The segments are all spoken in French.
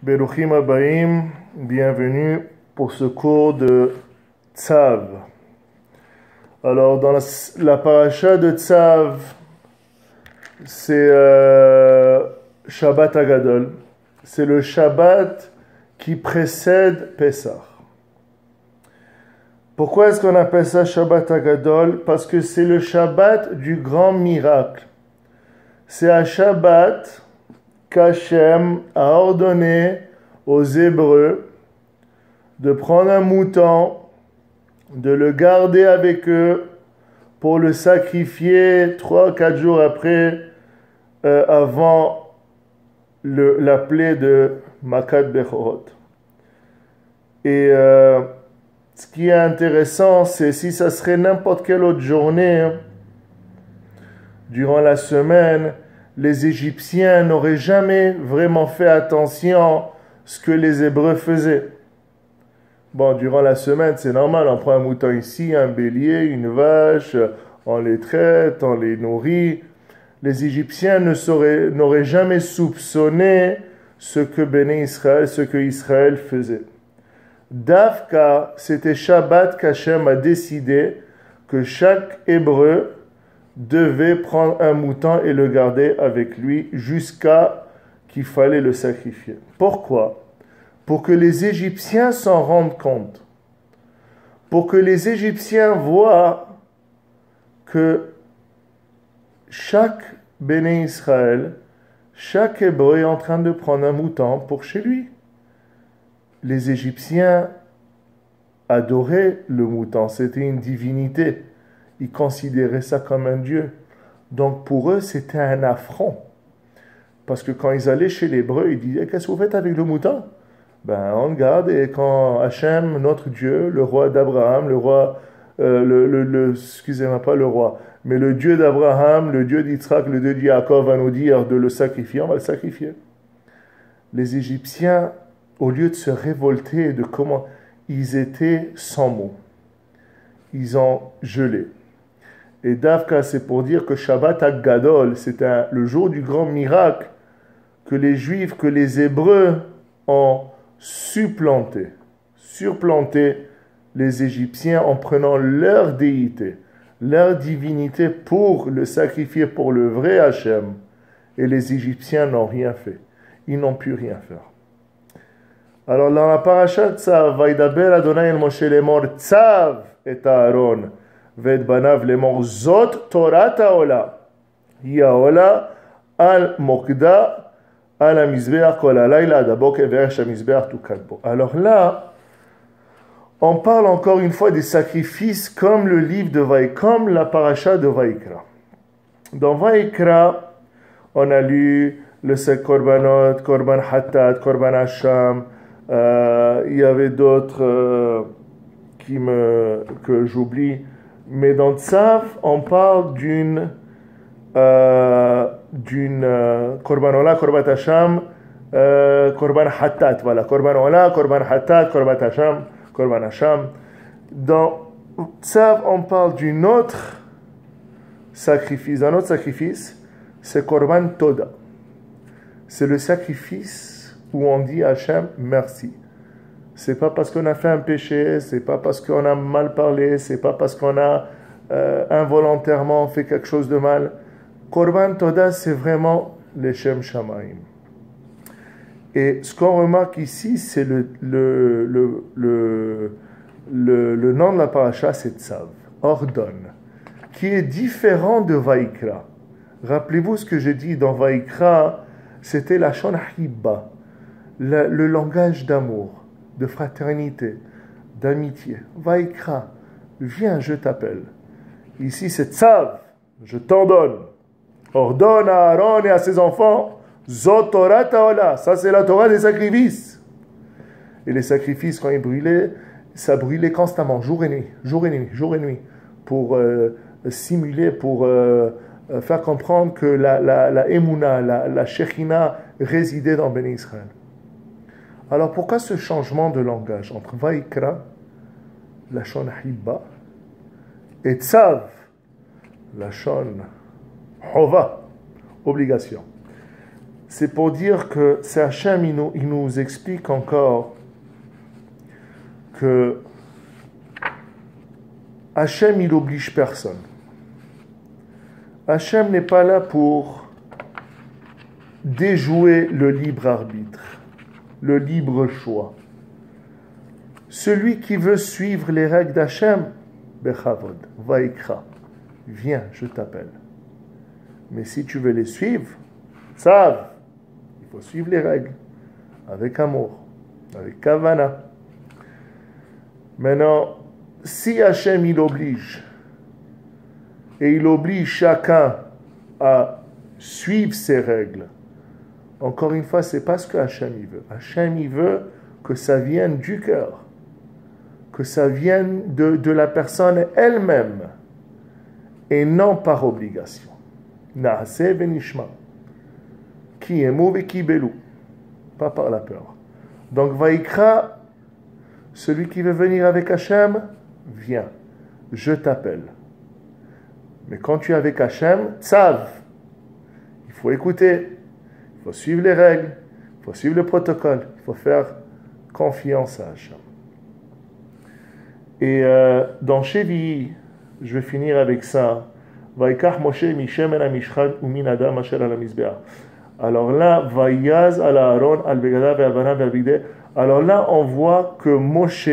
Beruchim Abaim, bienvenue pour ce cours de Tzav. Alors, dans la paracha de Tzav, c'est Shabbat Hagadol. C'est le Shabbat qui précède Pessah. Pourquoi est-ce qu'on appelle ça Shabbat Hagadol? Parce que c'est le Shabbat du grand miracle. C'est un Shabbat qu'Hachem a ordonné aux Hébreux de prendre un mouton, de le garder avec eux pour le sacrifier 3-4 jours après, avant la plaie de Makat Bechorot. Et ce qui est intéressant, c'est si ça serait n'importe quelle autre journée, durant la semaine, les Égyptiens n'auraient jamais vraiment fait attention à ce que les Hébreux faisaient. Bon, durant la semaine, c'est normal, on prend un mouton ici, un bélier, une vache, on les traite, on les nourrit. Les Égyptiens n'auraient jamais soupçonné ce que Béné Israël, ce que Israël faisait. Dafka, c'était Shabbat qu'Hachem a décidé que chaque Hébreu devait prendre un mouton et le garder avec lui jusqu'à qu'il fallait le sacrifier. Pourquoi? Pour que les Égyptiens s'en rendent compte. Pour que les Égyptiens voient que chaque Béné Israël, chaque Hébreu est en train de prendre un mouton pour chez lui. Les Égyptiens adoraient le mouton, c'était une divinité. Ils considéraient ça comme un dieu. Donc pour eux, c'était un affront. Parce que quand ils allaient chez l'Hébreu, ils disaient, qu'est-ce que vous faites avec le mouton? Ben, on le garde, et quand Hachem, notre Dieu, le roi d'Abraham, le roi, excusez-moi pas le roi, mais le Dieu d'Abraham, le Dieu d'Yitzhak, le Dieu d'Yaakov va nous dire de le sacrifier, on va le sacrifier. Les Égyptiens, au lieu de se révolter de comment ils étaient sans mots, ils ont gelé. Et Davka, c'est pour dire que Shabbat Hagadol, c'est le jour du grand miracle que les Juifs, que les Hébreux ont surplanté les Égyptiens en prenant leur déité, leur divinité pour le sacrifier pour le vrai Hachem. Et les Égyptiens n'ont rien fait. Ils n'ont pu rien faire. Alors dans la paracha Tzav, Vaidaber Adonai el Moshe lemor Tzav et Aaron ואת בניו לאמור זאת תורת העולה היא העולה על מוקדה על המזבח כל הלילה עד הבוקר ואיך שהמזבח תוקד בו. Alors là, on parle encore une fois des sacrifices comme le livre de Vaïkra, comme la paracha de Vaïkra. Dans Vaïkra, on a lu le Korbanot, Korban Hatat, Korban Hasham, il y avait d'autres que j'oublie. Mais dans Tzav, on parle d'une Korban Ola, Korban Hasham, Korban Hatat. Voilà, Korban Ola, Korban Hatat, Korban Hasham, Korban Hasham. Dans Tzav, on parle d'un autre sacrifice. Un autre sacrifice, c'est Korban Toda. C'est le sacrifice où on dit à Hachem merci. C'est pas parce qu'on a fait un péché, c'est pas parce qu'on a mal parlé, c'est pas parce qu'on a involontairement fait quelque chose de mal. Korban Toda, c'est vraiment les Shem Shamaim. Et ce qu'on remarque ici, c'est le nom de la paracha, c'est Tzav, ordonne, qui est différent de Vaïkra. Rappelez-vous ce que j'ai dit dans Vaïkra, c'était la Shon Hibba, le langage d'amour, de fraternité, d'amitié. Vaïkra, viens, je t'appelle. Ici, c'est Tzav, je t'ordonne. Ordonne à Aaron et à ses enfants, Zot Torah Ta'ola. Ça, c'est la Torah des sacrifices. Et les sacrifices, quand ils brûlaient, ça brûlait constamment, jour et nuit, jour et nuit, jour et nuit, pour simuler, pour faire comprendre que la Emouna, la Shekhinah résidait dans Béné Israël. Alors pourquoi ce changement de langage entre Vaïkra, la Shon Hibba, et Tzav, la Shon Hova, obligation? c'est pour dire que c'est Hachem, il nous explique encore que Hachem, il oblige personne. Hachem n'est pas là pour déjouer le libre arbitre, le libre choix. Celui qui veut suivre les règles d'Hachem, Bechavod, Vaikra, viens, je t'appelle. Mais si tu veux les suivre, sav, il faut suivre les règles, avec amour, avec kavana. Maintenant, si Hachem il oblige, et il oblige chacun à suivre ses règles, encore une fois, c'est pas ce que Hachem il veut. Hachem il veut que ça vienne du cœur, que ça vienne de la personne elle-même, et non par obligation. Naaseh venishma, ki emu ki belou, pas par la peur. Donc Vaikra, celui qui veut venir avec Hachem, viens, je t'appelle. Mais quand tu es avec Hachem, tzav, il faut écouter, il faut suivre les règles, il faut suivre le protocole, il faut faire confiance à Hachem. Et dans Shevi, je vais finir avec ça. Vaikach Moshe mishemen hamishchan umin adam asher al hamizbeach. Alors là, Vayaz al Aaron al begada ve'alvana ve'albigdeh. Alors là, on voit que Moshe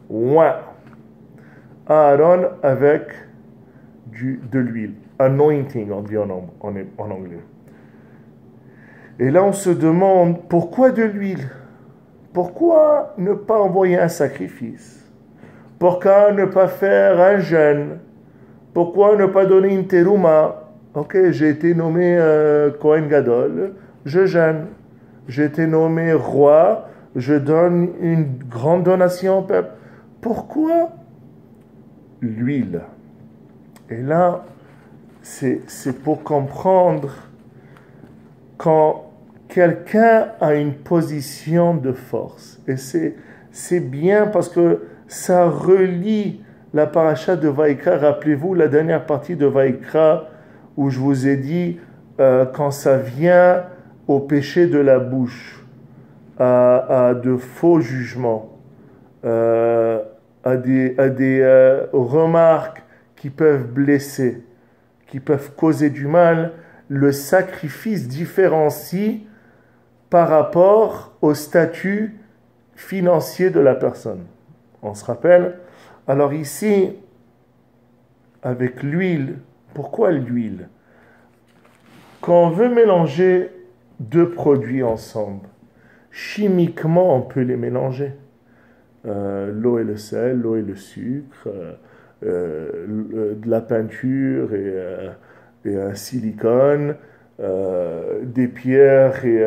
oint Aaron avec de l'huile. Anointing, on dit en anglais. Et là, on se demande, pourquoi de l'huile? Pourquoi ne pas envoyer un sacrifice? Pourquoi ne pas faire un jeûne? Pourquoi ne pas donner une terouma? Ok, j'ai été nommé Kohen Gadol, je jeûne. J'ai été nommé roi, je donne une grande donation au peuple. Pourquoi l'huile? Et là, c'est pour comprendre quand quelqu'un a une position de force. Et c'est bien parce que ça relie la paracha de Vaikra. Rappelez-vous la dernière partie de Vaikra où je vous ai dit quand ça vient au péché de la bouche, à de faux jugements, à des remarques qui peuvent blesser, qui peuvent causer du mal, le sacrifice différencie par rapport au statut financier de la personne. On se rappelle? Alors ici, avec l'huile, pourquoi l'huile? Quand on veut mélanger deux produits ensemble, chimiquement on peut les mélanger. L'eau et le sel, l'eau et le sucre, de la peinture et un silicone, des pierres et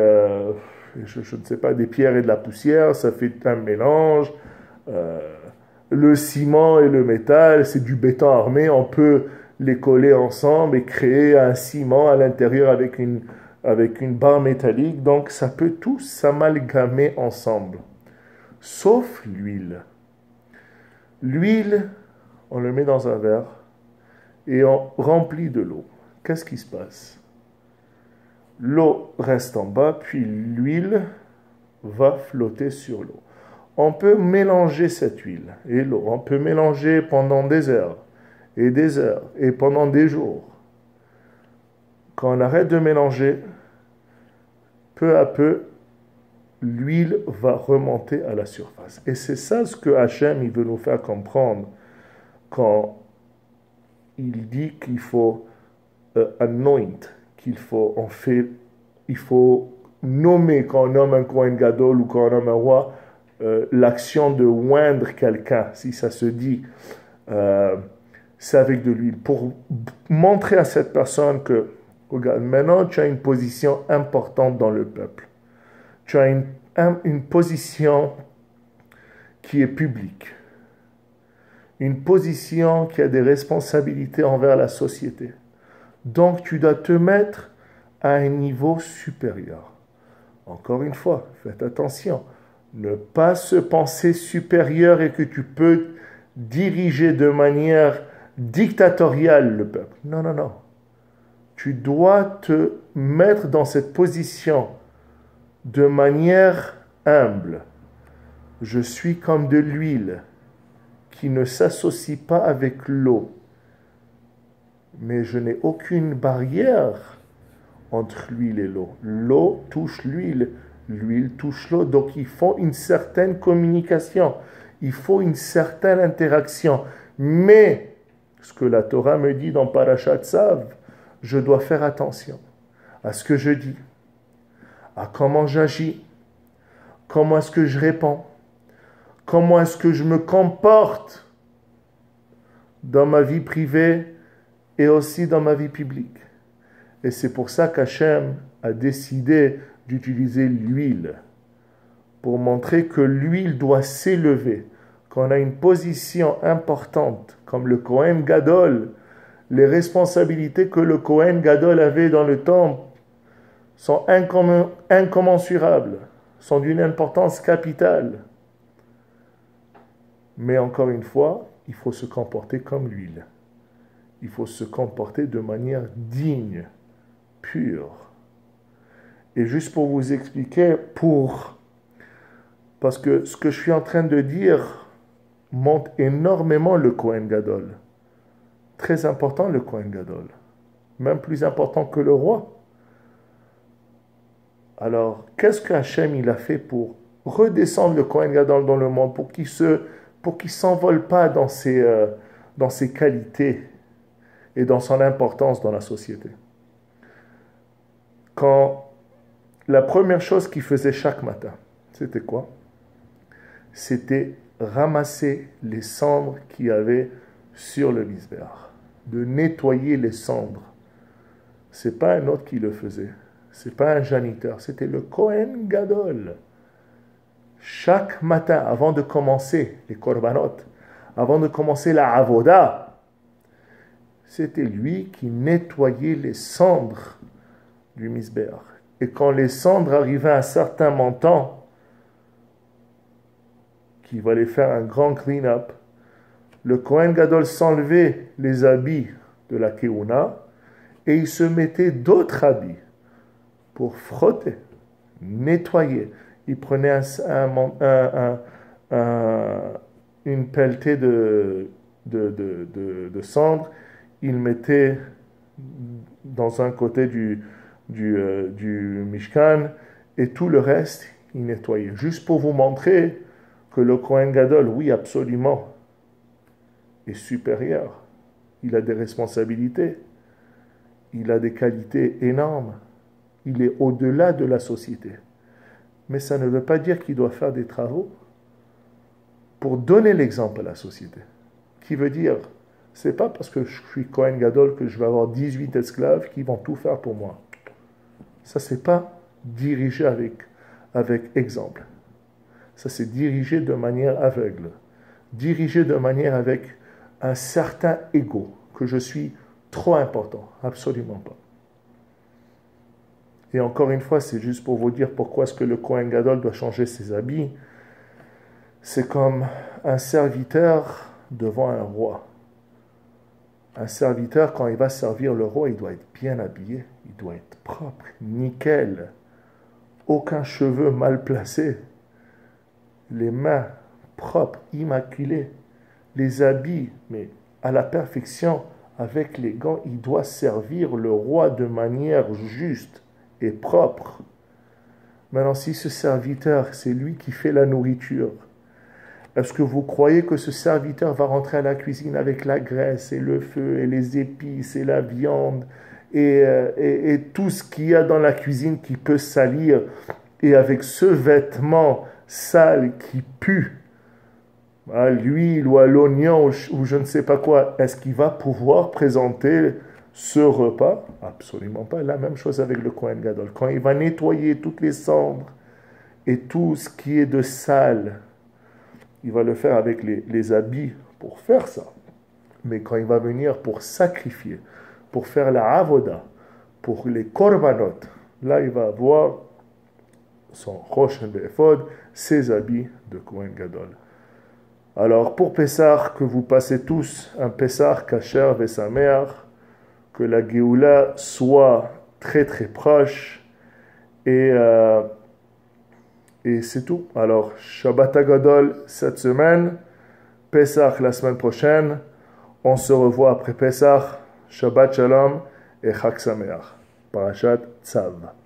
je ne sais pas, des pierres et de la poussière, ça fait un mélange. Le ciment et le métal, c'est du béton armé, on peut les coller ensemble et créer un ciment à l'intérieur avec une barre métallique, donc ça peut tout s'amalgamer ensemble, sauf l'huile. L'huile, on le met dans un verre et on remplit de l'eau. Qu'est-ce qui se passe? L'eau reste en bas, puis l'huile va flotter sur l'eau. On peut mélanger cette huile et l'eau, on peut mélanger pendant des heures et pendant des jours. Quand on arrête de mélanger, peu à peu, l'huile va remonter à la surface. Et c'est ça ce que Hachem il veut nous faire comprendre quand il dit qu'il faut anoint, il faut nommer, quand on nomme un Kohen Gadol ou quand on nomme un roi, l'action de oindre quelqu'un, si ça se dit, c'est avec de l'huile, pour montrer à cette personne que, regarde, maintenant tu as une position importante dans le peuple. Tu as une position qui est publique, une position qui a des responsabilités envers la société. Donc tu dois te mettre à un niveau supérieur. Encore une fois, faites attention. Ne pas se penser supérieur et que tu peux diriger de manière dictatoriale le peuple. Non, non, non. Tu dois te mettre dans cette position de manière humble. Je suis comme de l'huile qui ne s'associe pas avec l'eau, mais je n'ai aucune barrière entre l'huile et l'eau. L'eau touche l'huile, l'huile touche l'eau, donc il faut une certaine communication, il faut une certaine interaction. Mais, ce que la Torah me dit dans Parashat Tzav, je dois faire attention à ce que je dis, à comment j'agis, comment est-ce que je réponds, comment est-ce que je me comporte dans ma vie privée et aussi dans ma vie publique. Et c'est pour ça qu'Hachem a décidé d'utiliser l'huile, pour montrer que l'huile doit s'élever. Quand on a une position importante, comme le Kohen Gadol, les responsabilités que le Kohen Gadol avait dans le temple sont incommensurables, sont d'une importance capitale. Mais encore une fois, il faut se comporter comme l'huile. Il faut se comporter de manière digne, pure. Et juste pour vous expliquer, parce que ce que je suis en train de dire montre énormément le Kohen Gadol. Très important le Kohen Gadol. Même plus important que le roi. Alors, qu'est-ce que Hachem il a fait pour redescendre le Kohen Gadol dans le monde, pour qu'il ne s'envole pas dans ses qualités et dans son importance dans la société. Quand la première chose qu'il faisait chaque matin, c'était quoi? C'était ramasser les cendres qu'il y avait sur le misbéach, de nettoyer les cendres. C'est pas un autre qui le faisait, c'est pas un janiteur, c'était le Kohen Gadol. Chaque matin, avant de commencer les korbanot, avant de commencer la avoda, c'était lui qui nettoyait les cendres du misbéach. Et quand les cendres arrivaient à un certain montant, qu'il allait faire un grand clean-up, le Kohen Gadol s'enlevait les habits de la Keuna et il se mettait d'autres habits pour frotter, nettoyer. Il prenait une pelletée de cendres, il mettait dans un côté du Mishkan et tout le reste, il nettoyait. Juste pour vous montrer que le Kohen Gadol, oui, absolument, est supérieur. Il a des responsabilités. Il a des qualités énormes. Il est au-delà de la société. Mais ça ne veut pas dire qu'il doit faire des travaux pour donner l'exemple à la société. Qui veut dire, c'est pas parce que je suis Kohen Gadol que je vais avoir 18 esclaves qui vont tout faire pour moi. Ça, c'est pas diriger avec exemple. Ça, c'est diriger de manière aveugle. Diriger de manière avec un certain ego, que je suis trop important. Absolument pas. Et encore une fois, c'est juste pour vous dire pourquoi est-ce que le Kohen Gadol doit changer ses habits. C'est comme un serviteur devant un roi. Un serviteur, quand il va servir le roi, il doit être bien habillé, il doit être propre, nickel, aucun cheveu mal placé, les mains propres, immaculées, les habits, mais à la perfection, avec les gants, il doit servir le roi de manière juste et propre. Maintenant, si ce serviteur, c'est lui qui fait la nourriture, est-ce que vous croyez que ce serviteur va rentrer à la cuisine avec la graisse et le feu et les épices et la viande et tout ce qu'il y a dans la cuisine qui peut salir, et avec ce vêtement sale qui pue, à l'huile ou à l'oignon ou je ne sais pas quoi, est-ce qu'il va pouvoir présenter ce repas? Absolument pas. La même chose avec le Kohen Gadol. Quand il va nettoyer toutes les cendres et tout ce qui est de sale, il va le faire avec les habits pour faire ça. Mais quand il va venir pour sacrifier, pour faire la avoda, pour les korbanot, là il va avoir son rosh be'ephod, ses habits de Kohen Gadol. Alors pour Pessah, que vous passez tous un Pessah kasher vesameach, que la Géoula soit très très proche. Et c'est tout. Alors, Shabbat Hagadol cette semaine, Pesach la semaine prochaine. On se revoit après Pesach. Shabbat Shalom et Chag Sameach. Parashat Tzav.